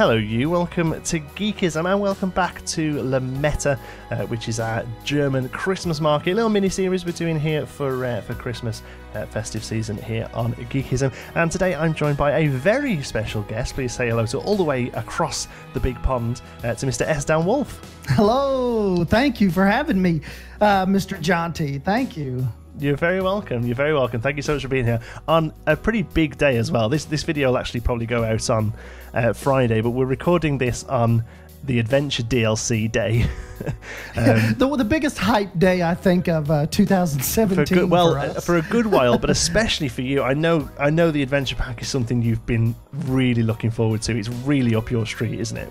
hello you, welcome to Geekism and welcome back to Lametta, which is our German Christmas market, a little mini-series we're doing here for Christmas festive season here on Geekism. And today I'm joined by a very special guest. Please say hello to all the way across the big pond to Mr. Sdanwolf. Hello, thank you for having me, Mr. Jonty. Thank you. You're very welcome. You're very welcome. Thank you so much for being here on a pretty big day as well. This video will actually probably go out on Friday, but we're recording this on the Adventure DLC day. The biggest hype day, I think, of 2017 for a good while, but especially for you. I know the Adventure Pack is something you've been really looking forward to. It's really up your street, isn't it?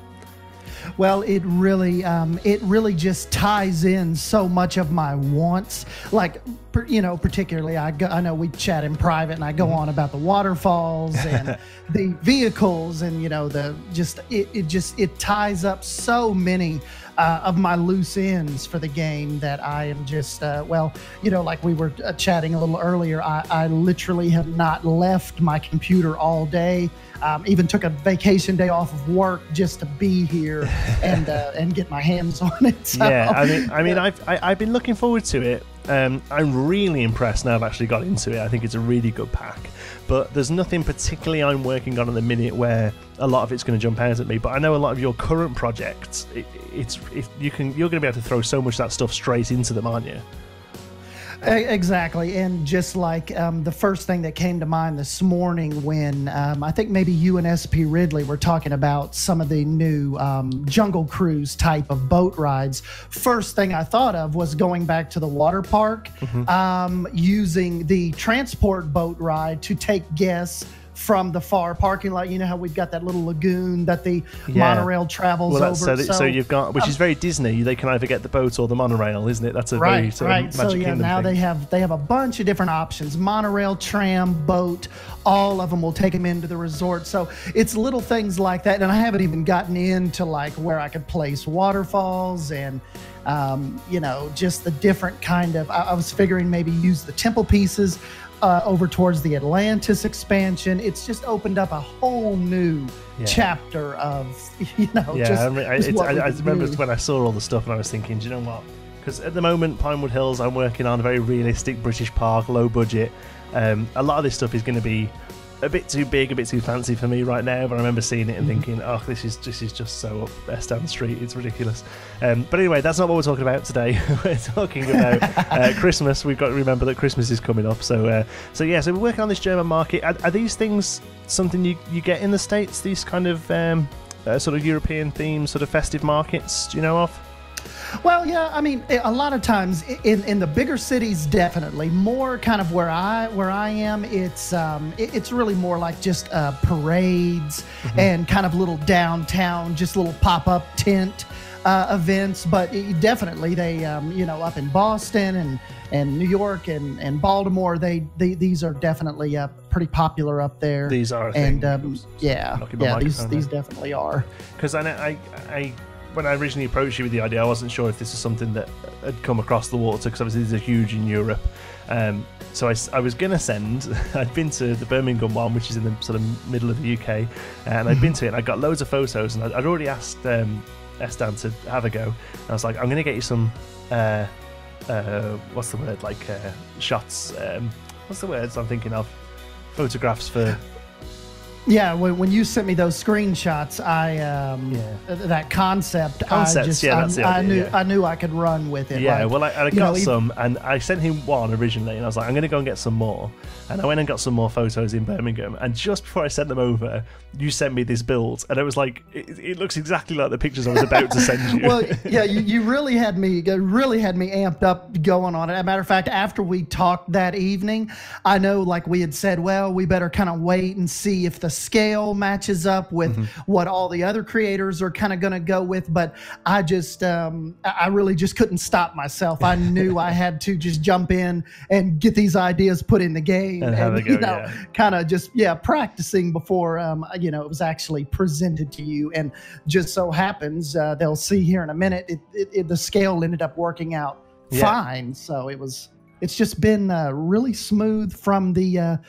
Well, it really just ties in so much of my wants. Like, particularly, I know we chat in private, and I go on about the waterfalls and the vehicles, and it ties up so many of my loose ends for the game that I am just like we were chatting a little earlier. I literally have not left my computer all day. Even took a vacation day off of work just to be here and get my hands on it. So, yeah, I've been looking forward to it. I'm really impressed now I've actually got into it. I think it's a really good pack, but there's nothing particularly I'm working on at the minute where a lot of it's going to jump out at me. But I know a lot of your current projects, you're going to be able to throw so much of that stuff straight into them, aren't you? Exactly. And just like the first thing that came to mind this morning when I think maybe you and SP Ridley were talking about some of the new Jungle Cruise type of boat rides, first thing I thought of was going back to the water park, using the transport boat ride to take guests from the far parking lot. You know how we've got that little lagoon that the monorail travels over. So you've got, which is very Disney. They can either get the boat or the monorail, isn't it? That's a very sort of Magic Kingdom now thing. they have a bunch of different options: monorail, tram, boat. All of them will take them into the resort. So it's little things like that. And I haven't even gotten into like where I could place waterfalls and just the different kind of. I was figuring maybe use the temple pieces over towards the Atlantis expansion. It's just opened up a whole new chapter of, I remember when I saw all the stuff and I was thinking, do you know what? Because at the moment, Pinewood Hills, I'm working on a very realistic British park, low budget. A lot of this stuff is going to be a bit too big, a bit too fancy for me right now, but I remember seeing it and thinking, oh, this is just so up down the street, it's ridiculous. But anyway, that's not what we're talking about today. We're talking about Christmas. We've got to remember that Christmas is coming up. So we're working on this German market. Are these things something you get in the States, these kind of sort of European themed sort of festive markets, do you know of? Well, yeah, I mean, a lot of times in the bigger cities, definitely. More kind of where I am, it's really more like just parades and kind of little downtown, just little pop-up tent events. But definitely, they up in Boston and New York and Baltimore, these are definitely pretty popular up there. These are, these definitely are. Because I when I originally approached you with the idea, I wasn't sure if this was something that had come across the water, because obviously these are huge in Europe. So I was going to send, I'd been to the Birmingham one, which is in the sort of middle of the UK, and I'd been to it, and I got loads of photos, and I'd already asked Sdan to have a go. And I was like, I'm going to get you some, what's the word, like shots, what's the words I'm thinking of? Photographs for... Yeah, when you sent me those screenshots, that concept, I knew I could run with it. Yeah, like, I got some, and I sent him one originally, and I was like, I'm going to go and get some more. And I went and got some more photos in Birmingham, and just before I sent them over, you sent me this build, and it was like, it looks exactly like the pictures I was about to send you. Well, yeah, you really had me amped up going on it. As a matter of fact, after we talked that evening, I know, like we had said, well, we better kind of wait and see if the scale matches up with what all the other creators are kind of going to go with. But I just, I really just couldn't stop myself. I knew I had to just jump in and get these ideas put in the game. And have a go, kind of just practicing before it was actually presented to you. And just so happens they'll see here in a minute the scale ended up working out fine. So it was it's just been really smooth from the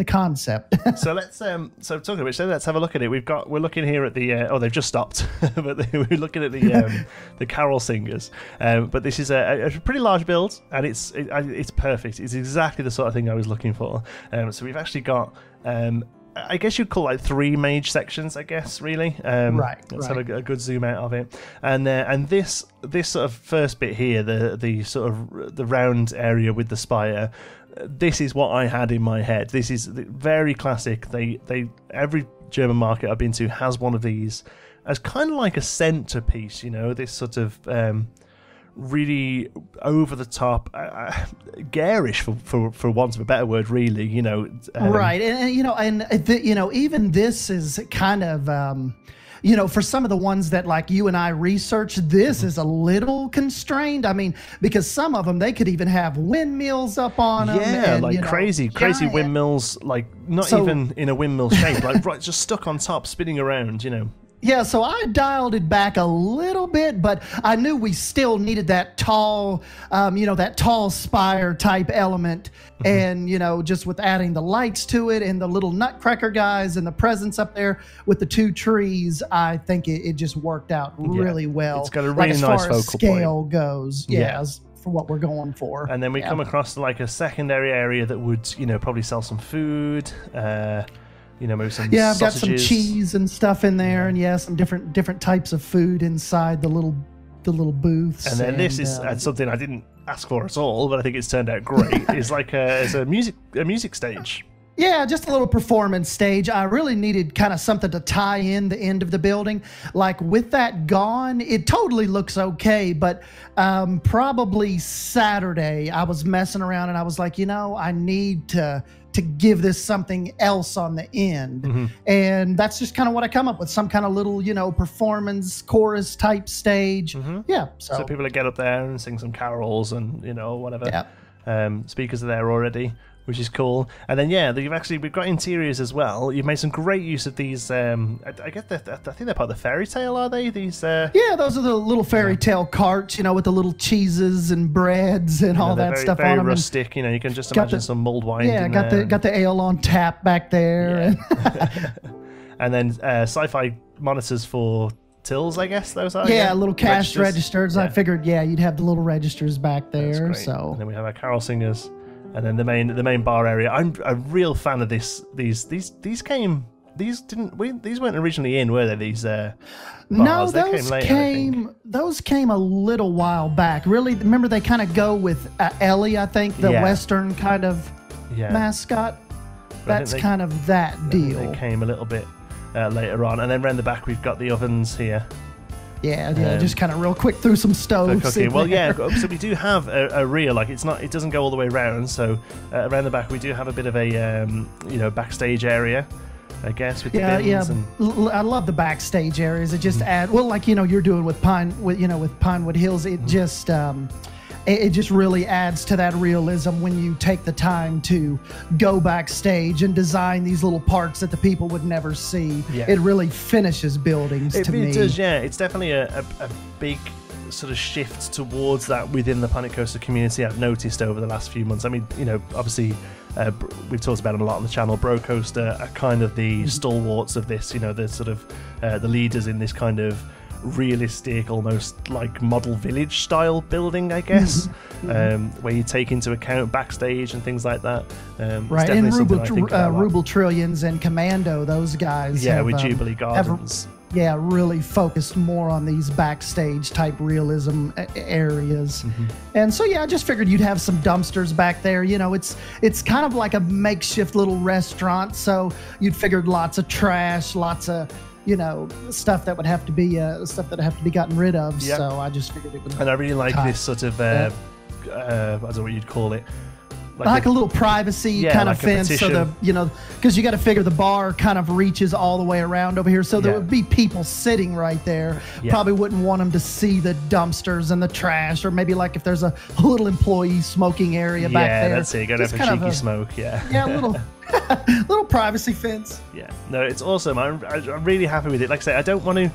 concept. So let's so talking of which, let's have a look at it. We're looking here at the oh, they've just stopped, but we're looking at the carol singers. But this is a pretty large build, and it's perfect. It's exactly the sort of thing I was looking for. So we've actually got I guess you'd call like 3 mage sections, I guess, really. Let's have a good zoom out of it. And this sort of first bit here, the sort of the round area with the spire, this is what I had in my head. This is very classic. Every German market I've been to has one of these as kind of like a centerpiece, you know, this sort of really over the top, garish for want of a better word, really, you know. Right, and you know, even this is kind of. You know, for some of the ones that like you and I researched, this is a little constrained. I mean, because some of them, they could even have windmills up on them. Yeah, and, like crazy windmills, like not even in a windmill shape, like right, just stuck on top, spinning around, you know. Yeah, so I dialed it back a little bit, but I knew we still needed that tall, you know, that tall spire type element. And, you know, just with adding the lights to it and the little nutcracker guys and the presence up there with the 2 trees, I think it just worked out really well. It's got a really nice focal scale point. Goes. Yeah. For what we're going for. And then we come across like a secondary area that would, you know, probably sell some food, you know, maybe some I've sausages. got some cheese and stuff in there, and some different types of food inside the little booths. And then this is something I didn't ask for at all, but I think it's turned out great. It's like a music stage. Yeah, just a little performance stage. I really needed kind of something to tie in the end of the building. Like with that gone, it totally looks okay, but probably Saturday I was messing around and I was like, you know, I need to give this something else on the end. And that's just kind of what I come up with, some kind of little, you know, performance chorus type stage. Yeah. So people that get up there and sing some carols and, you know, whatever. Yeah. Speakers are there already, which is cool. And then we've got interiors as well. You've made some great use of these. I think they're part of the fairy tale, are they? These. Yeah, those are the little fairy tale carts, you know, with the little cheeses and breads and all that stuff on them. Very rustic, you know. You can just imagine some mulled wine. Yeah, got the ale on tap back there. Yeah. And then sci-fi monitors for tills, I guess those are. Yeah, little cash registers. Yeah. I figured, you'd have the little registers back there. That's great. So. And then we have our carol singers. And then the main bar area. I'm a real fan of this. These weren't originally in, were they? These bars? No, those came a little while back. Really, remember they kind of go with Ellie, I think, the Western kind of mascot. That's kind of that deal. They came a little bit later on, and then around the back we've got the ovens here. Yeah, just kind of real quick through some stoves. Well, yeah, so we do have a rear, like it doesn't go all the way around, so around the back we do have a bit of a, backstage area, I guess, with the bins. I love the backstage areas. It just add, well, like, you're doing with Pinewood Hills, it just... It just really adds to that realism when you take the time to go backstage and design these little parts that the people would never see. Yeah. It really finishes buildings to me. It does, yeah. It's definitely a big sort of shift towards that within the Planet Coaster community, I've noticed over the last few months. I mean, obviously we've talked about them a lot on the channel. Bro Coaster are kind of the stalwarts of this, the sort of the leaders in this kind of realistic, almost like model village style building, I guess, where you take into account backstage and things like that. Right, and Ruble Trillions and Commando, those guys. Yeah, with Jubilee Gardens. Really focused more on these backstage type realism areas. And so, I just figured you'd have some dumpsters back there. It's kind of like a makeshift little restaurant. So you'd figured lots of trash, lots of stuff that would have to be gotten rid of. Yep. So I just figured it would. And I really like this sort of I don't know what you'd call it. Like a little privacy kind of fence, so because you got to figure the bar kind of reaches all the way around over here, so there would be people sitting right there. Probably wouldn't want them to see the dumpsters and the trash, or maybe like if there's a little employee smoking area back there. Yeah, that's it. Got to have a cheeky smoke. Yeah, a little. Little privacy fence. Yeah, no, it's awesome. I'm really happy with it. Like I say, I don't want to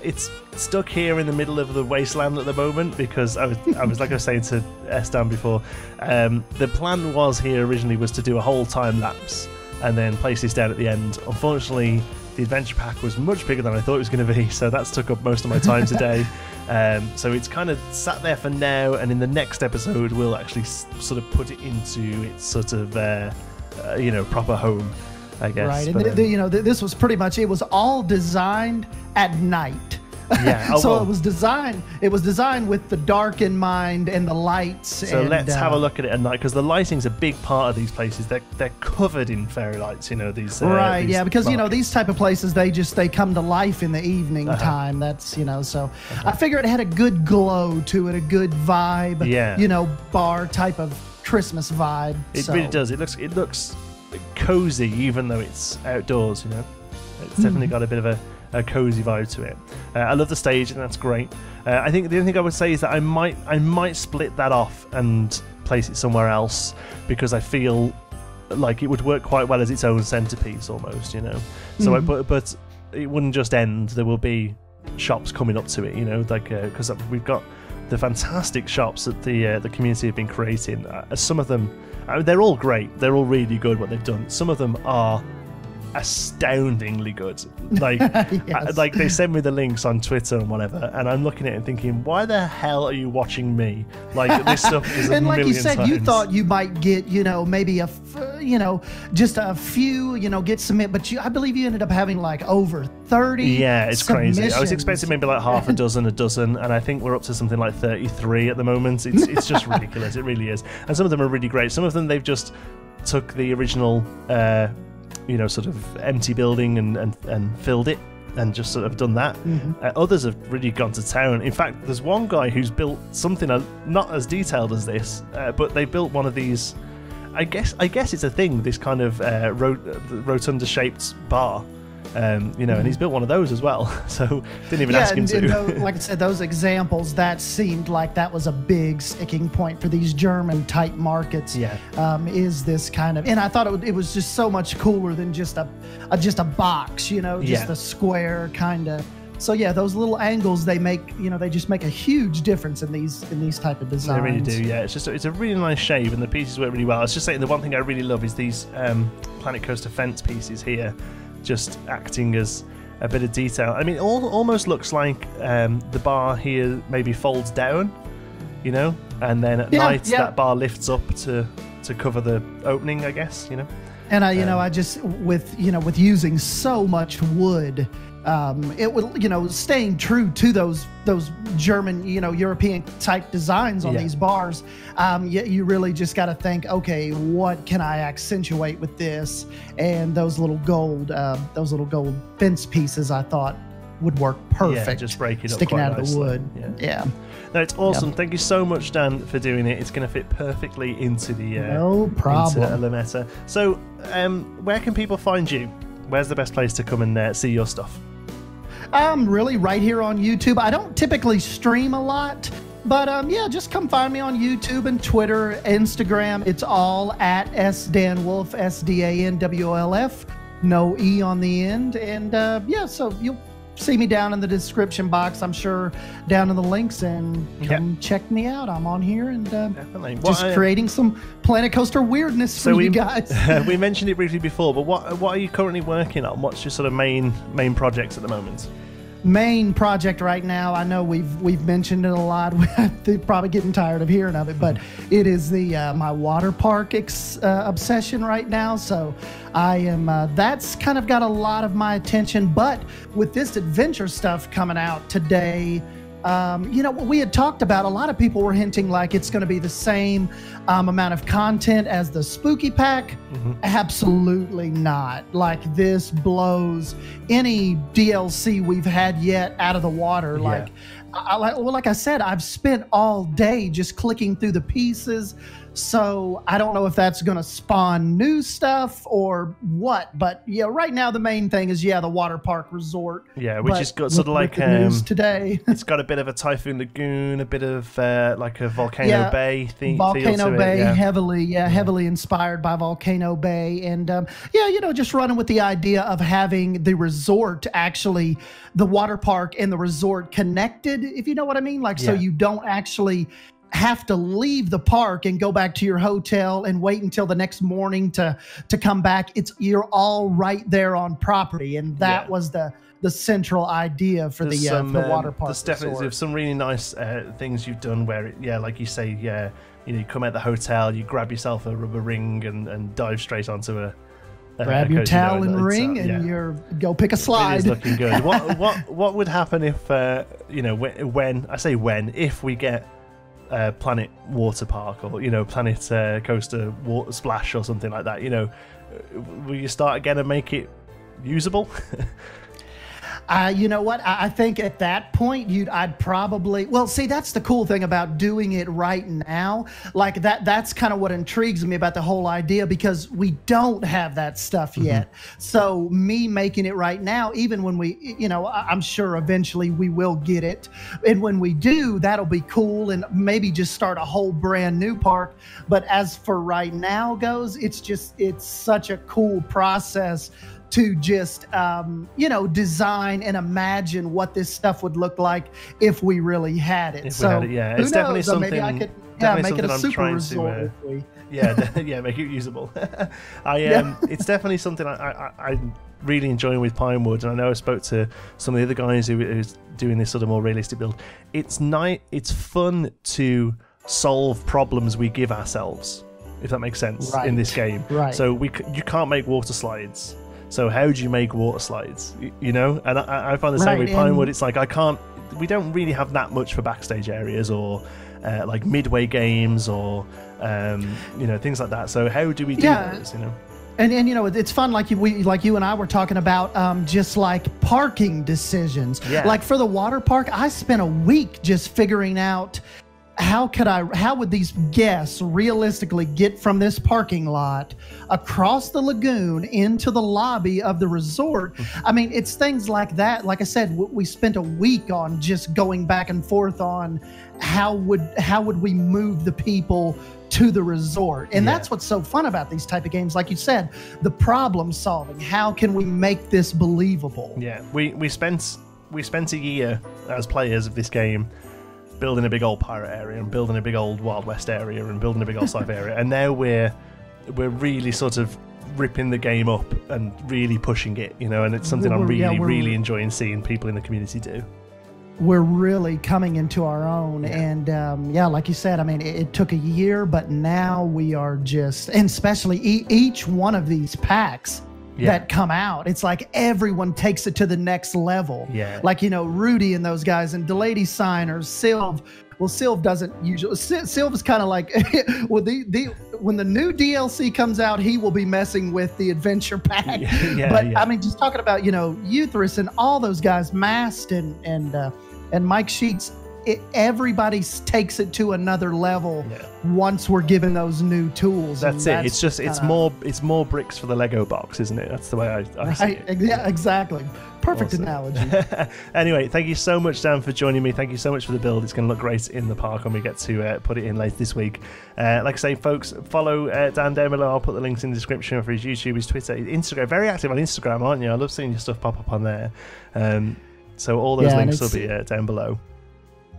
it's stuck here in the middle of the wasteland at the moment because I was like I was saying to Sdan before, the plan was here originally was to do a whole time lapse and then place this down at the end. Unfortunately, the adventure pack was much bigger than I thought it was going to be, so that's took up most of my time today. So it's kind of sat there for now, and in the next episode we'll actually sort of put it into its sort of proper home, I guess. Right, but, and this was pretty much, it was all designed at night. Yeah. So it was designed with the dark in mind and the lights. So let's have a look at it at night, because the lighting's a big part of these places. They're covered in fairy lights, these right, these yeah, because markets. these type of places, they come to life in the evening time. That's so I figure it had a good glow to it, a good vibe. Yeah. Bar type of Christmas vibe. It really does. It looks cozy, even though it's outdoors. It's definitely got a bit of a cozy vibe to it. I love the stage, and that's great. I think the only thing I would say is that I might split that off and place it somewhere else, because I feel like it would work quite well as its own centerpiece almost, So, but it wouldn't just end. There will be shops coming up to it, because we've got the fantastic shops that the community have been creating. Some of them, they're all great. They're all really good what they've done. Some of them are astoundingly good. Like, yes. Like they send me the links on Twitter and whatever, and I'm looking at it and thinking, why the hell are you watching me? Like, this stuff is a and like you said, times. you thought you might get maybe just a few get some, but I believe you ended up having like over 30. Yeah, it's crazy. I was expecting maybe like half a dozen, and I think we're up to something like 33 at the moment. It's just ridiculous. It really is. And some of them are really great. Some of them they've just took the original sort of empty building and filled it and just sort of done that. Others have really gone to town. In fact, there's one guy who's built something not as detailed as this, but they built one of these, I guess it's a thing, this kind of rotunda shaped bar. And he's built one of those as well, so didn't even ask him to. Like I said, those examples, that seemed like that was a big sticking point for these German type markets. Yeah, is this kind of, and I thought it was just so much cooler than just a box, just a square kind of. So yeah, those little angles they make, they just make a huge difference in these type of designs. They really do. Yeah, it's a really nice shape, and the pieces work really well. I was just saying, the one thing I really love is these Planet Coaster fence pieces here, just acting as a bit of detail. I mean, almost looks like the bar here maybe folds down, and then at night that bar lifts up to cover the opening, I guess, And I just with using so much wood, it would staying true to those German European type designs on these bars. You really just got to think, okay, what can I accentuate with this? And those little gold fence pieces, I thought would work perfect. Yeah, just break it up sticking quite out nicely. of the wood. Yeah. No, it's awesome. Thank you so much, Dan, for doing it. It's going to fit perfectly into the no problem. into Lametta. So, where can people find you? Where's the best place to come and see your stuff? Really right here on YouTube. I don't typically stream a lot, but just come find me on YouTube and Twitter, Instagram. It's all at Sdanwolf, SDANWOLF, no E on the end. And so you'll see me down in the description box, I'm sure, down in the links, and come check me out. I'm on here and just creating some Planet Coaster weirdness for you guys. We mentioned it briefly before, but what are you currently working on? What's your sort of main projects at the moment? Main project right now, I know we've mentioned it a lot. They're probably getting tired of hearing of it, but it is the my water park obsession right now. So I am that's kind of got a lot of my attention. But with this adventure stuff coming out today, what we had talked about, a lot of people were hinting like it's going to be the same amount of content as the Spooky Pack. Absolutely not. Like, this blows any DLC we've had yet out of the water. Like, like I said, I've spent all day just clicking through the pieces, So I don't know if that's going to spawn new stuff or what, but yeah, right now the main thing is the water park resort. Yeah, which has got sort of like news today. It's got a bit of a Typhoon Lagoon, a bit of like a Volcano Bay theme. Volcano Bay, it, heavily inspired by Volcano Bay, and just running with the idea of having the resort actually, the water park and the resort connected, if you know what I mean. Like, so you don't actually have to leave the park and go back to your hotel and wait until the next morning to come back. You're all right there on property, and that was the central idea for the water park. There's definitely some really nice things you've done where like you say, you come out the hotel, you grab yourself a rubber ring and dive straight onto a grab your towel and ring, and you're go pick a slide. It is looking good. What would happen if if we get Planet Water Park, or Planet Coaster Water Splash or something like that? Will you start again and make it usable? You know what? I think at that point, I'd probably... Well, see, that's the cool thing about doing it right now. Like, that's kind of what intrigues me about the whole idea, because we don't have that stuff yet. So me making it right now, even when we, I'm sure eventually we will get it. And when we do, that'll be cool, and maybe just start a whole brand new park. But as for right now goes, it's such a cool process to just, design and imagine what this stuff would look like if we really had it. It's definitely something. Maybe I could make it a super resort. Make it usable. It's definitely something I'm really enjoying with Pinewood, and I know I spoke to some of the other guys who's doing this sort of more realistic build. It's fun to solve problems we give ourselves, if that makes sense, in this game. Right. So you can't make water slides. So how do you make water slides? And I find the same with Pinewood. It's like we don't really have that much for backstage areas or like midway games or things like that. So how do we do those? And it's fun, like you and I were talking about, just like parking decisions. Yeah. Like for the water park, I spent a week just figuring out how would these guests realistically get from this parking lot across the lagoon into the lobby of the resort. I mean, it's things like that. Like I said, we spent a week on just going back and forth on how would we move the people to the resort. And that's what's so fun about these type of games. Like you said, the problem solving. How can we make this believable? Yeah, we spent a year as players of this game building a big old pirate area and building a big old Wild West area and building a big old sci-fi area, and now we're really sort of ripping the game up and really pushing it, and it's something I'm really enjoying seeing people in the community do. We're really coming into our own, and like you said, I mean, it took a year, but now we are just, and especially each one of these packs that come out, it's like everyone takes it to the next level. Like Rudy and those guys, and Delady Signers, Sylv. Well, Sylv doesn't usually. Sylv is kind of like, well, when the new DLC comes out, he will be messing with the adventure pack. I mean, just talking about Euthris and all those guys, Mast and Mike Sheets. Everybody takes it to another level once we're given those new tools. That's it. It's just it's more bricks for the Lego box, isn't it? That's the way I see it. Yeah, exactly. Perfect analogy. Anyway, thank you so much, Dan, for joining me. Thank you so much for the build. It's going to look great in the park when we get to put it in later this week. Like I say, folks, follow Dan down below. I'll put the links in the description for his YouTube, his Twitter, his Instagram. Very active on Instagram, aren't you? I love seeing your stuff pop up on there. So all those links will be down below.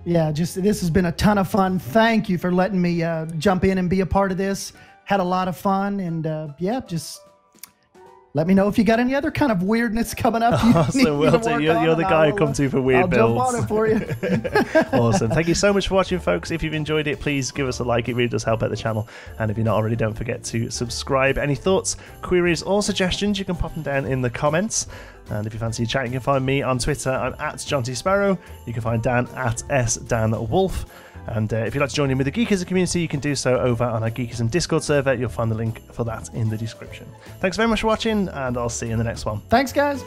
Yeah, this has been a ton of fun. Thank you for letting me jump in and be a part of this. Had a lot of fun, and just let me know if you got any other kind of weirdness coming up. Awesome. You're the guy I come to for weird builds. I'll jump on it for you. Awesome. Thank you so much for watching, folks. If you've enjoyed it, please give us a like. It really does help out the channel. And if you're not already, don't forget to subscribe. Any thoughts, queries, or suggestions, you can pop them down in the comments. And if you fancy chatting, you can find me on Twitter. I'm at John T. Sparrow. You can find Dan at Sdanwolf. And if you'd like to join in with the Geekism community, you can do so over on our Geekism Discord server. You'll find the link for that in the description. Thanks very much for watching, and I'll see you in the next one. Thanks, guys.